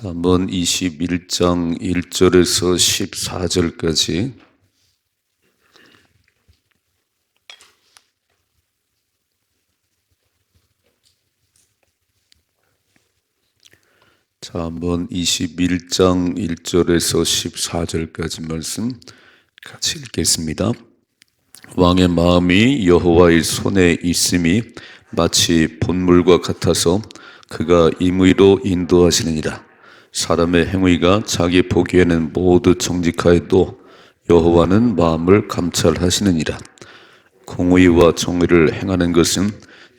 잠언 21장 1절에서 14절까지 잠언 21장 1절에서 14절까지 말씀 같이 읽겠습니다. 왕의 마음이 여호와의 손에 있음이 마치 본물과 같아서 그가 임의로 인도하시느니라. 사람의 행위가 자기 보기에는 모두 정직하여도 여호와는 마음을 감찰하시느니라. 공의와 정의를 행하는 것은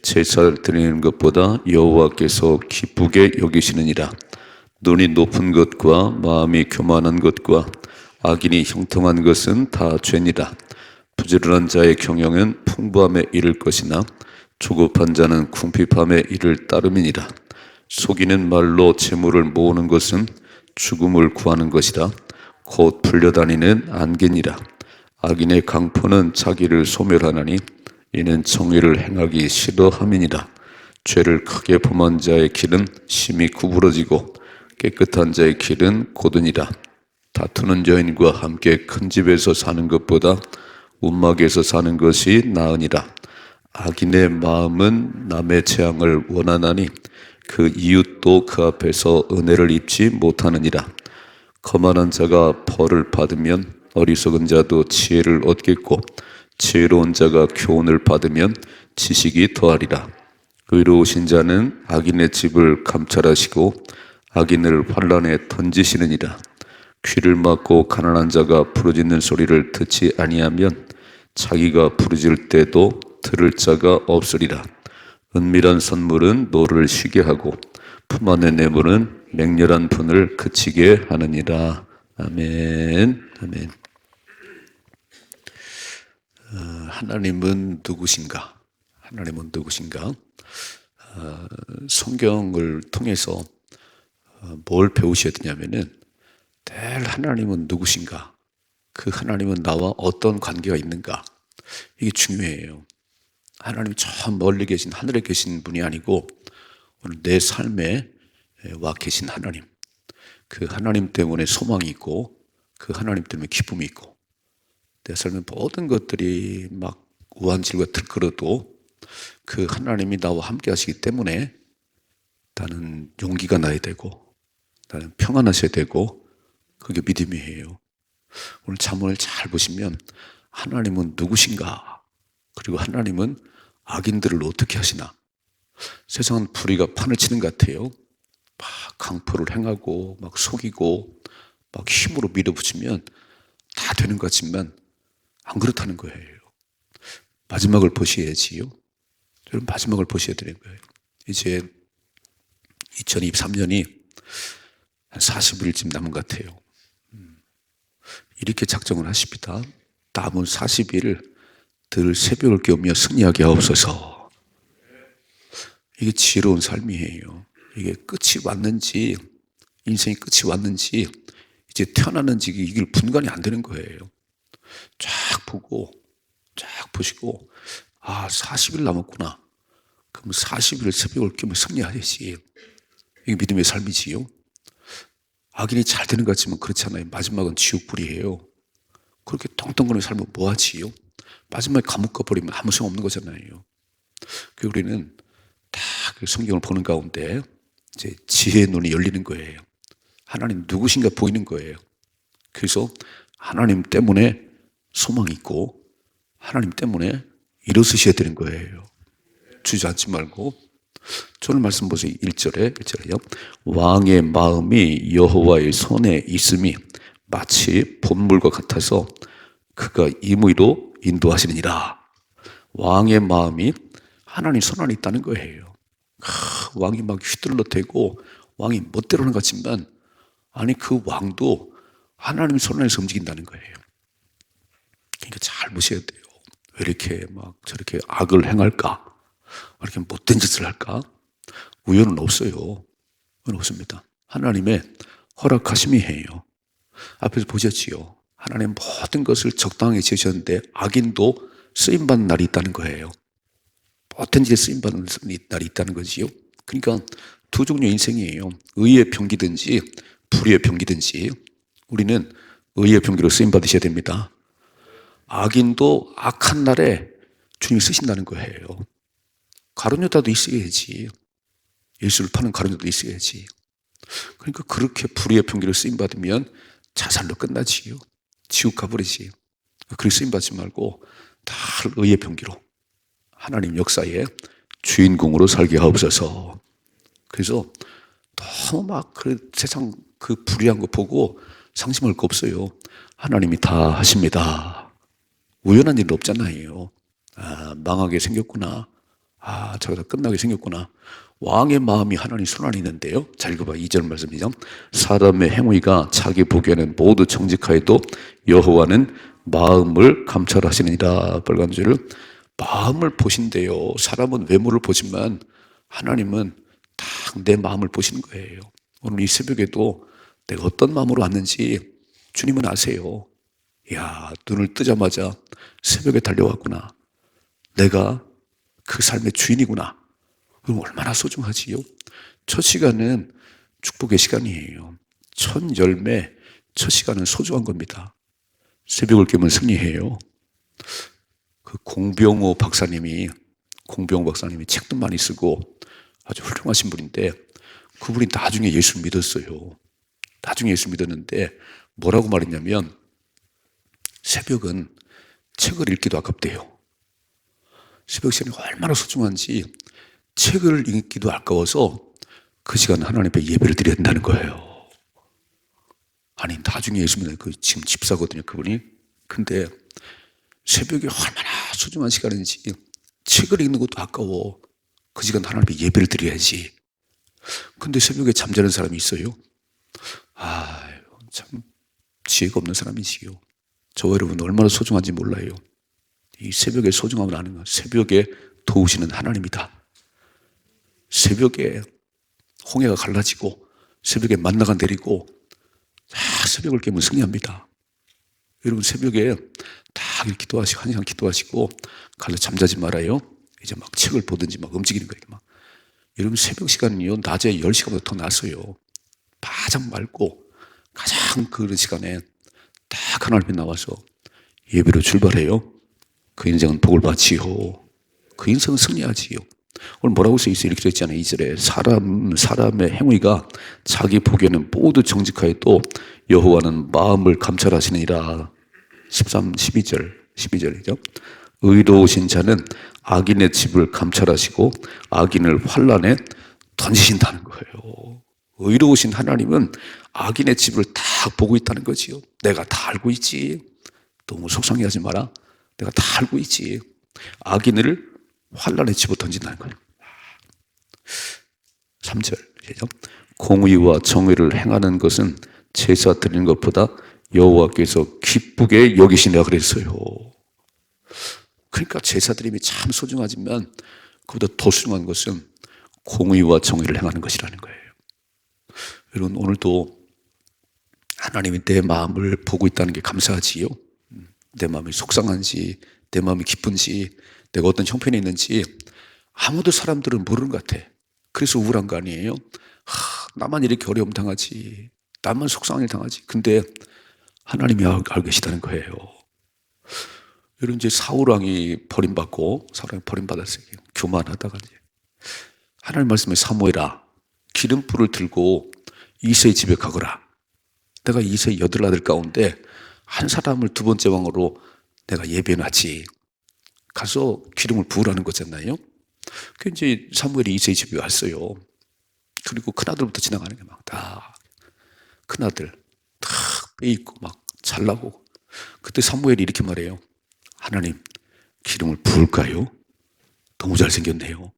제사를 드리는 것보다 여호와께서 기쁘게 여기시느니라. 눈이 높은 것과 마음이 교만한 것과 악인이 형통한 것은 다 죄니라. 부지런한 자의 경영은 풍부함에 이를 것이나 조급한 자는 궁핍함에 이를 따름이니라. 속이는 말로 재물을 모으는 것은 죽음을 구하는 것이라. 곧 풀려다니는 안개니라. 악인의 강포는 자기를 소멸하나니 이는 정의를 행하기 싫어함이니라. 죄를 크게 범한 자의 길은 심히 구부러지고 깨끗한 자의 길은 고드니라. 다투는 여인과 함께 큰 집에서 사는 것보다 움막에서 사는 것이 나으니라. 악인의 마음은 남의 재앙을 원하나니 그 이웃도 그 앞에서 은혜를 입지 못하느니라. 거만한 자가 벌을 받으면 어리석은 자도 지혜를 얻겠고 지혜로운 자가 교훈을 받으면 지식이 더하리라. 의로우신 자는 악인의 집을 감찰하시고 악인을 환란에 던지시느니라. 귀를 막고 가난한 자가 부르짖는 소리를 듣지 아니하면 자기가 부르짖을 때도 들을 자가 없으리라. 은밀한 선물은 노를 쉬게 하고 품 안의 뇌물은 맹렬한 분을 그치게 하느니라. 아멘. 아멘. 하나님은 누구신가? 하나님은 누구신가? 성경을 통해서 뭘 배우셔야 되냐면은 늘 하나님은 누구신가? 그 하나님은 나와 어떤 관계가 있는가? 이게 중요해요. 하나님이 저 멀리 계신 하늘에 계신 분이 아니고 오늘 내 삶에 와 계신 하나님. 그 하나님 때문에 소망이 있고 그 하나님 때문에 기쁨이 있고 내 삶의 모든 것들이 막 우한질과 들끓어도 그 하나님이 나와 함께 하시기 때문에 나는 용기가 나야 되고 나는 평안하셔야 되고 그게 믿음이에요. 오늘 잠언을 잘 보시면 하나님은 누구신가? 그리고 하나님은 악인들을 어떻게 하시나? 세상은 불의가 판을 치는 것 같아요. 막 강포를 행하고 막 속이고 막 힘으로 밀어붙이면 다 되는 것 같지만 안 그렇다는 거예요. 마지막을 보셔야지요. 여러분 마지막을 보셔야 되는 거예요. 이제 2023년이 한 40일쯤 남은 것 같아요. 이렇게 작정을 하십니다. 남은 40일 늘 새벽을 깨우며 승리하게 하옵소서. 이게 지혜로운 삶이에요. 이게 끝이 왔는지 인생이 끝이 왔는지 이제 태어났는지 이게 분간이 안 되는 거예요. 쫙 보고 쫙 보시고 40일 남았구나. 그럼 40일 새벽을 깨우며 승리하야지. 이게 믿음의 삶이지요. 악인이 잘 되는 것 같지만 그렇잖아요. 마지막은 지옥불이에요. 그렇게 떵떵거리며 살면 뭐하지요? 마지막에 감옥 가버리면 아무 소용 없는 거잖아요. 그래서 우리는 다 성경을 보는 가운데 이제 지혜의 눈이 열리는 거예요. 하나님 누구신가 보이는 거예요. 그래서 하나님 때문에 소망이 있고 하나님 때문에 일어서셔야 되는 거예요. 주저앉지 말고. 오늘 말씀 보세요. 1절에요. 왕의 마음이 여호와의 손에 있음이 마치 본물과 같아서 그가 임의로 인도하시느니라. 왕의 마음이 하나님 손 안에 있다는 거예요. 왕이 막 휘둘러대고 왕이 멋대로 하는 것 같지만 아니 그 왕도 하나님 손 안에서 움직인다는 거예요. 그러니까 잘 보셔야 돼요. 왜 이렇게 막 저렇게 악을 행할까? 왜 이렇게 못된 짓을 할까? 우연은 없어요. 우연은 없습니다. 하나님의 허락하심이에요. 앞에서 보셨지요. 하나님 모든 것을 적당하게 지으셨는데 악인도 쓰임받는 날이 있다는 거예요. 못된 짓에 쓰임받는 날이 있다는 거지요. 그러니까 두 종류의 인생이에요. 의의 병기든지 불의의 병기든지. 우리는 의의 병기로 쓰임 받으셔야 됩니다. 악인도 악한 날에 주님이 쓰신다는 거예요. 가룟유다도 있어야지. 예수를 파는 가룟유다도 있어야지. 그러니까 그렇게 불의의 병기로 쓰임 받으면 자살로 끝나지요. 지옥 가버리지. 그렇게 쓰임 받지 말고 다 의의 병기로 하나님 역사의 주인공으로 살게 하옵소서. 그래서 너무 막 그 세상 그 불의한 거 보고 상심할 거 없어요. 하나님이 다 하십니다. 우연한 일은 없잖아요. 아, 망하게 생겼구나. 아, 저러다 끝나게 생겼구나. 왕의 마음이 하나님 손 안에 있는데요. 잘 읽어봐. 2절 말씀이죠. 사람의 행위가 자기 보기에는 모두 정직하여도 여호와는 마음을 감찰하시느니라. 빨간줄을 마음을 보신대요. 사람은 외모를 보지만 하나님은 딱 내 마음을 보시는 거예요. 오늘 이 새벽에도 내가 어떤 마음으로 왔는지 주님은 아세요. 야, 눈을 뜨자마자 새벽에 달려왔구나. 내가 그 삶의 주인이구나. 그럼 얼마나 소중하지요? 첫 시간은 축복의 시간이에요. 첫 열매, 첫 시간은 소중한 겁니다. 새벽을 깨면 승리해요. 그 공병호 박사님이 책도 많이 쓰고 아주 훌륭하신 분인데 그분이 나중에 예수 믿었어요. 나중에 예수 믿었는데 뭐라고 말했냐면 새벽은 책을 읽기도 아깝대요. 새벽 시간이 얼마나 소중한지 책을 읽기도 아까워서 그 시간 하나님 앞에 예배를 드려야 된다는 거예요. 아니 나중에 예수 믿는 그 지금 집사거든요 그분이. 근데 새벽이 얼마나 소중한 시간인지 책을 읽는 것도 아까워. 그 시간 하나님 앞에 예배를 드려야지. 근데 새벽에 잠자는 사람이 있어요. 아유 참 지혜가 없는 사람이지요. 저 여러분 얼마나 소중한지 몰라요. 이 새벽의 소중함을 아는 것. 새벽에 도우시는 하나님이다. 새벽에 홍해가 갈라지고 새벽에 만나가 내리고 새벽을 깨면 승리합니다. 여러분 새벽에 다 기도하시고 한 시간 기도하시고 가서 잠자지 말아요. 이제 막 책을 보든지 막 움직이는 거예요. 막. 여러분 새벽 시간은요 낮에 10시간보다 더 낫어요. 바짝 맑고 가장 그런 시간에 딱 하나님 앞에 나와서 예배로 출발해요. 그 인생은 복을 받지요. 그 인생은 승리하지요. 오늘 뭐라고 써있어요? 이렇게 써있잖아요. 2절에 사람의 행위가 자기 보기에는 모두 정직하여도 여호와는 마음을 감찰하시느니라. 13, 12절이죠. 의로우신 자는 악인의 집을 감찰하시고 악인을 환난에 던지신다는 거예요. 의로우신 하나님은 악인의 집을 다 보고 있다는 거지요. 내가 다 알고 있지. 너무 속상해하지 마라. 내가 다 알고 있지. 악인을 환난의 집으로 던진다는 거예요. 3절 공의와 정의를 행하는 것은 제사 드리는 것보다 여호와께서 기쁘게 여기시냐 그랬어요. 그러니까 제사 드림이 참 소중하지만 그보다 더 소중한 것은 공의와 정의를 행하는 것이라는 거예요. 여러분 오늘도 하나님이 내 마음을 보고 있다는 게 감사하지요. 내 마음이 속상한지 내 마음이 기쁜지 내가 어떤 형편에 있는지 아무도 사람들은 모르는 것 같아. 그래서 우울한 거 아니에요? 나만 이렇게 어려움 당하지. 나만 속상을 당하지. 근데 하나님이 알고 계시다는 거예요. 여러분 이제 사울왕이 버림받았어요. 교만하다가 이제 하나님 말씀에 사무엘아 기름불을 들고 이새의 집에 가거라. 내가 이새의 8아들 가운데 한 사람을 두 번째 왕으로 내가 예배해놨지. 가서 기름을 부으라는 거잖아요. 그 이제 사무엘이 이새의 집에 왔어요. 그리고 큰아들부터 지나가는 게 막 다 큰아들 다 빼입고 막 잘나고. 그때 사무엘이 이렇게 말해요. 하나님 기름을 부을까요? 너무 잘생겼네요.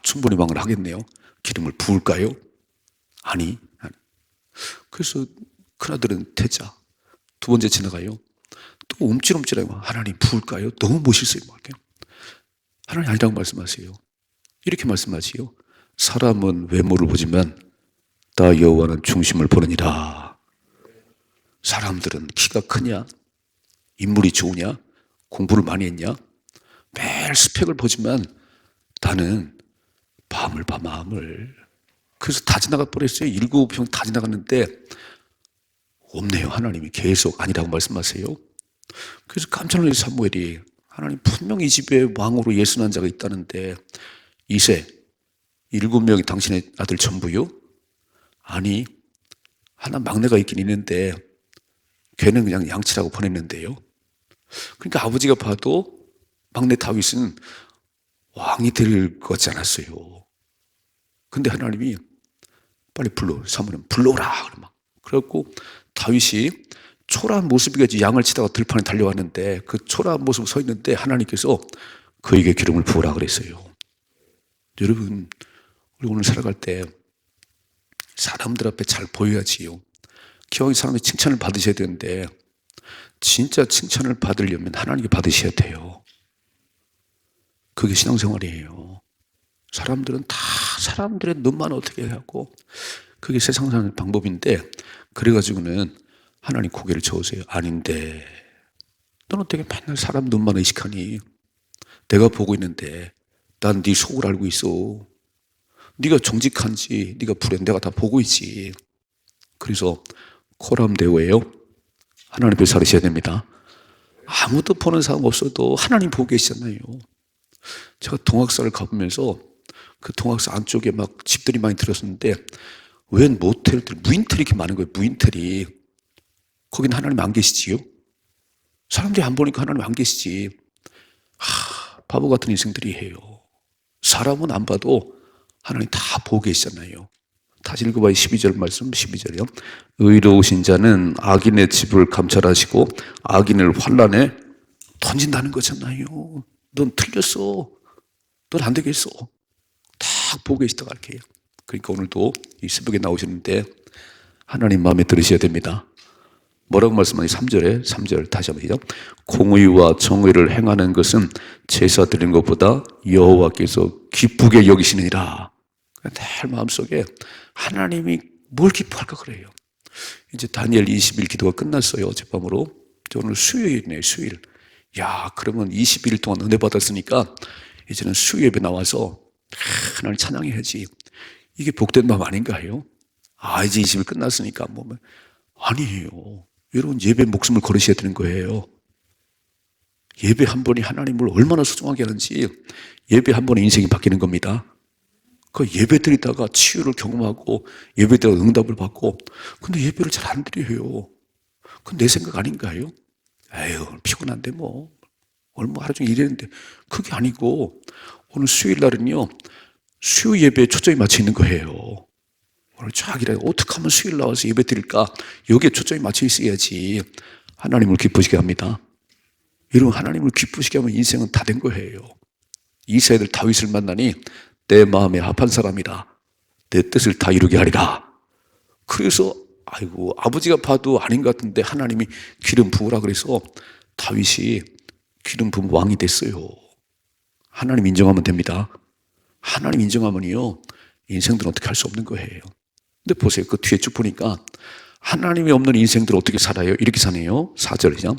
충분히 왕을 하겠네요. 기름을 부을까요? 아니. 그래서 큰아들은 태자. 두 번째 지나가요. 또 움찔움찔하고 하나님 부을까요? 너무 멋있어요. 하나님 아니라고 말씀하세요. 이렇게 말씀하지요. 사람은 외모를 보지만 나 여호와는 중심을 보느니라. 사람들은 키가 크냐? 인물이 좋으냐? 공부를 많이 했냐? 매일 스펙을 보지만 나는 밤을 봐, 마음을. 그래서 다 지나가 버렸어요. 7형 다 지나갔는데 없네요. 하나님이 계속 아니라고 말씀하세요. 그래서 깜짝 놀라서 사무엘이 하나님 분명히 이 집에 왕으로 예순한 자가 있다는데 이세 7명이 당신의 아들 전부요? 아니 하나 막내가 있긴 있는데 걔는 그냥 양치라고 보냈는데요. 그러니까 아버지가 봐도 막내 다윗은 왕이 될 것 같지 않았어요. 근데 하나님이 빨리 불러, 사무엘은 불러오라. 그래갖고 다윗이 초라한 모습이겠지. 양을 치다가 들판에 달려왔는데 그 초라한 모습 서 있는데 하나님께서 그에게 기름을 부으라 그랬어요. 여러분, 우리 오늘 살아갈 때 사람들 앞에 잘 보여야지요. 기왕에 사람이 칭찬을 받으셔야 되는데 진짜 칭찬을 받으려면 하나님께 받으셔야 돼요. 그게 신앙생활이에요. 사람들은 다 사람들의 눈만 어떻게 하고 그게 세상 사는 방법인데 그래가지고는 하나님 고개를 저으세요. 아닌데 넌 어떻게 맨날 사람 눈만 의식하니? 내가 보고 있는데 난 네 속을 알고 있어. 네가 정직한지 네가 불행 내가 다 보고 있지. 그래서 코람데오예요. 하나님 앞에 살으셔야 됩니다. 아무도 보는 사람 없어도 하나님 보고 계시잖아요. 제가 동학사를 가보면서 그 동학사 안쪽에 막 집들이 많이 들었었는데 웬 모텔들, 무인텔이 이렇게 많은 거예요. 무인텔이. 거긴 하나님 안 계시지요? 사람들이 안 보니까 하나님 안 계시지. 바보 같은 인생들이 해요. 사람은 안 봐도 하나님 다 보고 계시잖아요. 다시 읽어봐요. 12절 말씀 12절이요. 의로우신 자는 악인의 집을 감찰하시고 악인을 환란에 던진다는 거잖아요. 넌 틀렸어. 넌 안 되겠어. 다 보고 계시다가 이렇게. 그러니까 오늘도 이 새벽에 나오시는데 하나님 마음에 들으셔야 됩니다. 뭐라고 말씀하니? 3절 다시 한번 시작. 공의와 정의를 행하는 것은 제사 드리는 것보다 여호와께서 기쁘게 여기시느니라. 늘 마음속에 하나님이 뭘 기뻐할까 그래요. 이제 다니엘 20일 기도가 끝났어요. 어젯밤으로. 오늘 수요일이네요. 수요일. 야, 그러면 21일 동안 은혜 받았으니까 이제는 수요 예배 나와서 하나님 찬양해야지. 이게 복된 마음 아닌가요? 이제 20일 끝났으니까 뭐 아니에요. 여러분 예배 목숨을 걸으셔야 되는 거예요. 예배 한 번이 하나님을 얼마나 소중하게 하는지 예배 한 번에 인생이 바뀌는 겁니다. 그 예배 드리다가 치유를 경험하고 예배 드리다가 응답을 받고 근데 예배를 잘 안 드려요. 그건 내 생각 아닌가요? 에휴 피곤한데 뭐 얼마 하루 종일 일했는데 그게 아니고 오늘 수요일 날은요 수요 예배에 초점이 맞춰 있는 거예요. 오늘 쫙 일해 어떻게 하면 수요일 나와서 예배 드릴까? 여기에 초점이 맞춰 있어야지 하나님을 기쁘시게 합니다. 여러분 하나님을 기쁘시게 하면 인생은 다 된 거예요. 이스라엘 다윗을 만나니 내 마음에 합한 사람이라 내 뜻을 다 이루게 하리라. 그래서 아이고 아버지가 봐도 아닌 것 같은데 하나님이 기름 부으라 그래서 다윗이 기름 부은 왕이 됐어요. 하나님 인정하면 됩니다. 하나님 인정하면요 인생들은 어떻게 할 수 없는 거예요. 근데 보세요. 그 뒤에 쭉 보니까 하나님이 없는 인생들 어떻게 살아요? 이렇게 사네요. 4절이죠.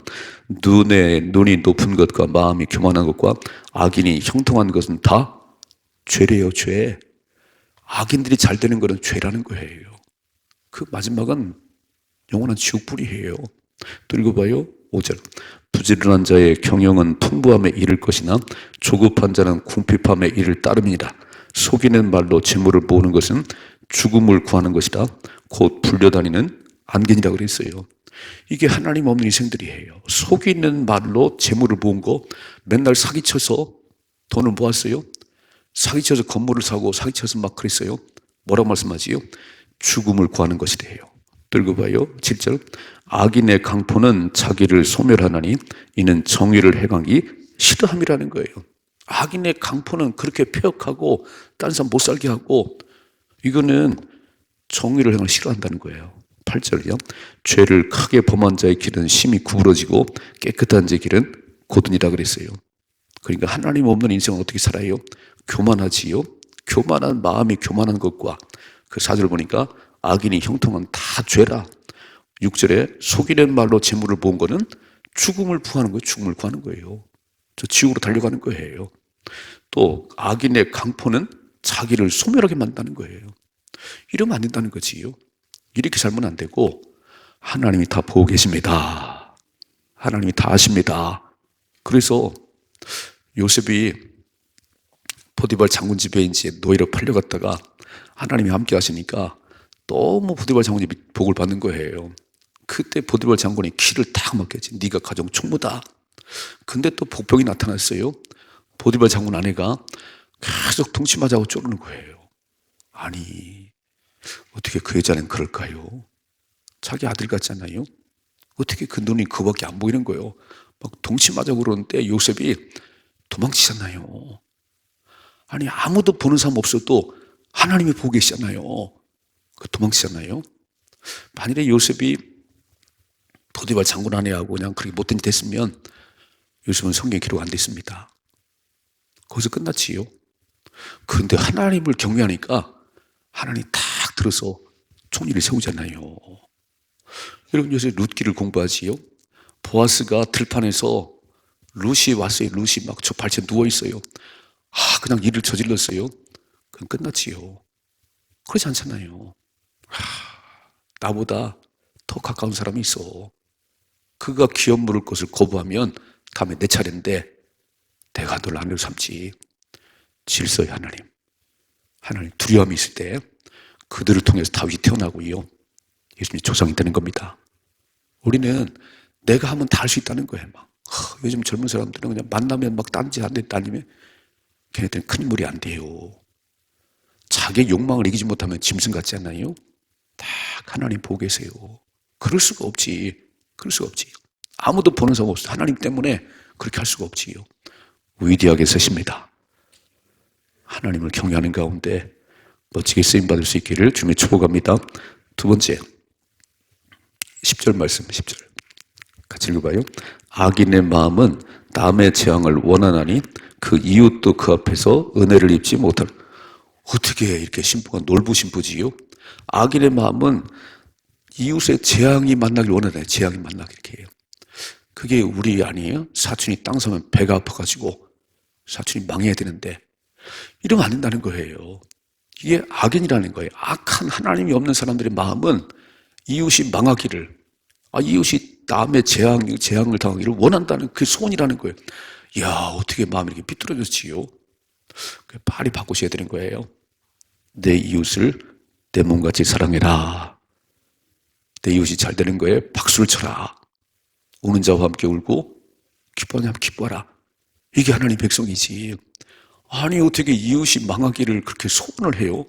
눈이 높은 것과 마음이 교만한 것과 악인이 형통한 것은 다 죄래요. 죄. 악인들이 잘 되는 것은 죄라는 거예요. 그 마지막은 영원한 지옥불이에요. 또 읽어봐요. 5절. 부지런한 자의 경영은 풍부함에 이를 것이나 조급한 자는 궁핍함에 이를 따름이니라. 속이는 말로 재물을 모으는 것은 죽음을 구하는 것이라. 곧 불려다니는 안견이라 그랬어요. 이게 하나님 없는 인생들이에요. 속이는 말로 재물을 모은 거 맨날 사기쳐서 돈을 모았어요. 사기쳐서 건물을 사고 사기쳐서 막 그랬어요. 뭐라고 말씀하지요? 죽음을 구하는 것이래요. 읽어봐요. 7절. 악인의 강포는 자기를 소멸하나니 이는 정의를 행하기 싫어함이라는 거예요. 악인의 강포는 그렇게 폐역하고 다른 사람 못 살게 하고 이거는 정의를 행하기 싫어한다는 거예요. 8절이요. 죄를 크게 범한 자의 길은 심히 구부러지고 깨끗한 자의 길은 고든이라 그랬어요. 그러니까 하나님 없는 인생은 어떻게 살아요? 교만하지요. 교만한 마음이 교만한 것과 그 4절 보니까 악인이 형통한 다 죄라. 6절에 속이는 말로 재물을 모은 거는 죽음을 구하는 거예요. 죽음을 구하는 거예요. 저 지옥으로 달려가는 거예요. 또 악인의 강포는 자기를 소멸하게 만든다는 거예요. 이러면 안 된다는 거지요. 이렇게 살면 안 되고 하나님이 다 보고 계십니다. 하나님이 다 아십니다. 그래서 요셉이 보디발 장군 집에 이제 노예로 팔려갔다가 하나님이 함께 하시니까 너무 보디발 장군이 복을 받는 거예요. 그때 보디발 장군이 키를 탁 막혔지. 네가 가정 총무다. 근데 또 복병이 나타났어요. 보디발 장군 아내가 계속 동치마자고 쪼르는 거예요. 아니, 어떻게 그 여자는 그럴까요? 자기 아들 같잖아요. 어떻게 그 눈이 그밖에 안 보이는 거예요. 막 동치마자고 그러는데 요셉이 도망치잖아요. 아니, 아무도 보는 사람 없어도 하나님이 보고 계시잖아요. 그 도망치잖아요. 만일에 요셉이 보디발 장군 아내하고 그냥 그렇게 못된 짓 됐으면 요셉은 성경에 기록 안 됐습니다. 거기서 끝났지요. 그런데 하나님을 경외하니까 하나님이 탁 들어서 총리를 세우잖아요. 여러분 요새 룻기를 공부하지요. 보아스가 들판에서 룻이 왔어요. 룻이 막 저 발치에 누워있어요. 그냥 일을 저질렀어요. 그럼 끝났지요. 그렇지 않잖아요. 나보다 더 가까운 사람이 있어. 그가 기업 물을 것을 거부하면 다음에 내 차례인데 내가 널 아내로 삼지. 질서의 하나님. 하나님 두려움이 있을 때 그들을 통해서 다윗이 태어나고요. 예수님이 조상이 되는 겁니다. 우리는 내가 하면 다 할 수 있다는 거예요. 요즘 젊은 사람들은 그냥 만나면 막 딴지 한 대 딸리면 걔네들은 큰 인물이 안 돼요. 자기의 욕망을 이기지 못하면 짐승 같지 않나요? 딱 하나님 보고 계세요. 그럴 수가 없지. 그럴 수가 없지. 아무도 보는 사람 없어. 하나님 때문에 그렇게 할 수가 없지요. 위대하게 서십니다. 하나님을 경외하는 가운데 멋지게 쓰임받을 수 있기를 주님의 축복합니다. 두 번째 10절 말씀 10절 같이 읽어봐요. 악인의 마음은 남의 재앙을 원하나니 그 이웃도 그 앞에서 은혜를 입지 못할. 어떻게 이렇게 신부가 놀부 신부지요? 악인의 마음은 이웃의 재앙이 만나길 원하나요? 재앙이 만나길 이렇게 해요. 그게 우리 아니에요? 사촌이 땅 사면 배가 아파가지고 사촌이 망해야 되는데 이러면 안 된다는 거예요. 이게 악인이라는 거예요. 악한 하나님이 없는 사람들의 마음은 이웃이 망하기를, 이웃이 남의 재앙을 당하기를 원한다는 그 소원이라는 거예요. 이야, 어떻게 마음이 이렇게 삐뚤어졌지요? 빨리 바꾸셔야 되는 거예요. 내 이웃을 내 몸같이 사랑해라. 내 이웃이 잘 되는 거에 박수를 쳐라. 우는 자와 함께 울고 기뻐하는 자와 함께 기뻐하라. 이게 하나님 백성이지. 아니 어떻게 이웃이 망하기를 그렇게 소원을 해요?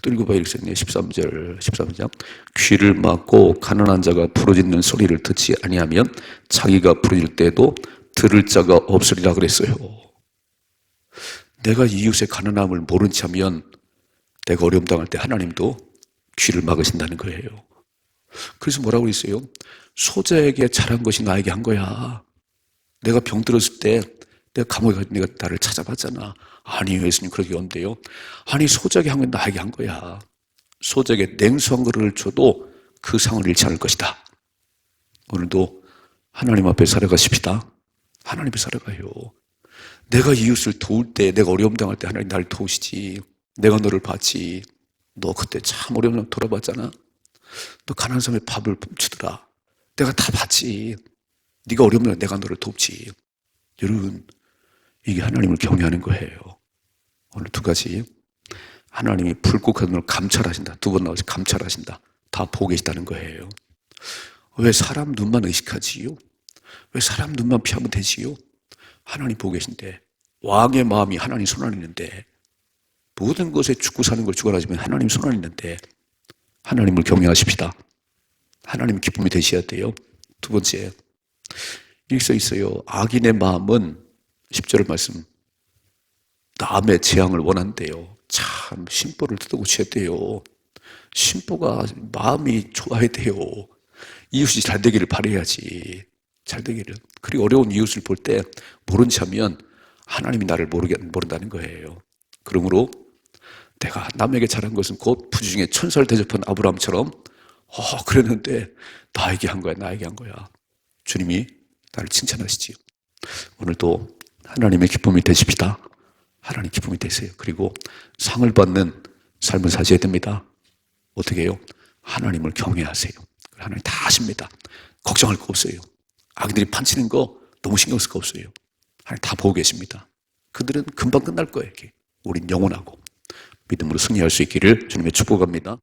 또 읽어봐야 되겠네. 13장 귀를 막고 가난한 자가 부르짖는 소리를 듣지 아니하면 자기가 부르짖을 때도 들을 자가 없으리라 그랬어요. 내가 이웃의 가난함을 모른 채하면 내가 어려움 당할 때 하나님도 귀를 막으신다는 거예요. 그래서 뭐라고 했어요? 소자에게 잘한 것이 나에게 한 거야. 내가 병들었을 때 내가 감옥에 가서 내가 나를 찾아봤잖아. 아니 예수님 그렇게 없는데요. 아니 소자에게 한 건 나에게 한 거야. 소자에게 냉수 한 그릇을 줘도 그 상을 잃지 않을 것이다. 오늘도 하나님 앞에 살아가십시다. 하나님 앞에 살아가요. 내가 이웃을 도울 때, 내가 어려움 당할 때 하나님 나를 도우시지. 내가 너를 봤지. 너 그때 참 어려움 돌아봤잖아. 너 가난한 사람의 밥을 훔치더라. 내가 다 봤지. 네가 어려우면 내가 너를 돕지. 여러분, 이게 하나님을 경외하는 거예요. 오늘 두 가지. 하나님이 불국한 걸 감찰하신다. 두 번 나오지 감찰하신다. 다 보고 계시다는 거예요. 왜 사람 눈만 의식하지요? 왜 사람 눈만 피하면 되지요? 하나님 보고 계신데 왕의 마음이 하나님 손 안에 있는데 모든 것에 죽고 사는 걸 주관하지만 하나님 손 안에 있는데 하나님을 경외하십시다. 하나님 기쁨이 되셔야 돼요. 두 번째 이렇게 써 있어요. 악인의 마음은 10절 말씀 남의 재앙을 원한대요. 참 심보를 뜯어고쳐야 돼요. 심보가 마음이 좋아야 돼요. 이웃이 잘 되기를 바라야지. 잘 되기를. 그리고 어려운 이웃을 볼 때 모른 척하면 하나님이 나를 모른다는 거예요. 그러므로 내가 남에게 잘한 것은 곧 부지중에 천사를 대접한 아브라함처럼 그랬는데 나에게 한 거야. 나에게 한 거야. 주님이 나를 칭찬하시지요. 오늘도 하나님의 기쁨이 되십시다. 하나님 기쁨이 되세요. 그리고 상을 받는 삶을 사셔야 됩니다. 어떻게 해요? 하나님을 경외하세요. 하나님 다 아십니다. 걱정할 거 없어요. 아기들이 판치는 거 너무 신경 쓸 거 없어요. 하나님 다 보고 계십니다. 그들은 금방 끝날 거예요. 우린 영원하고 믿음으로 승리할 수 있기를 주님의 축복합니다.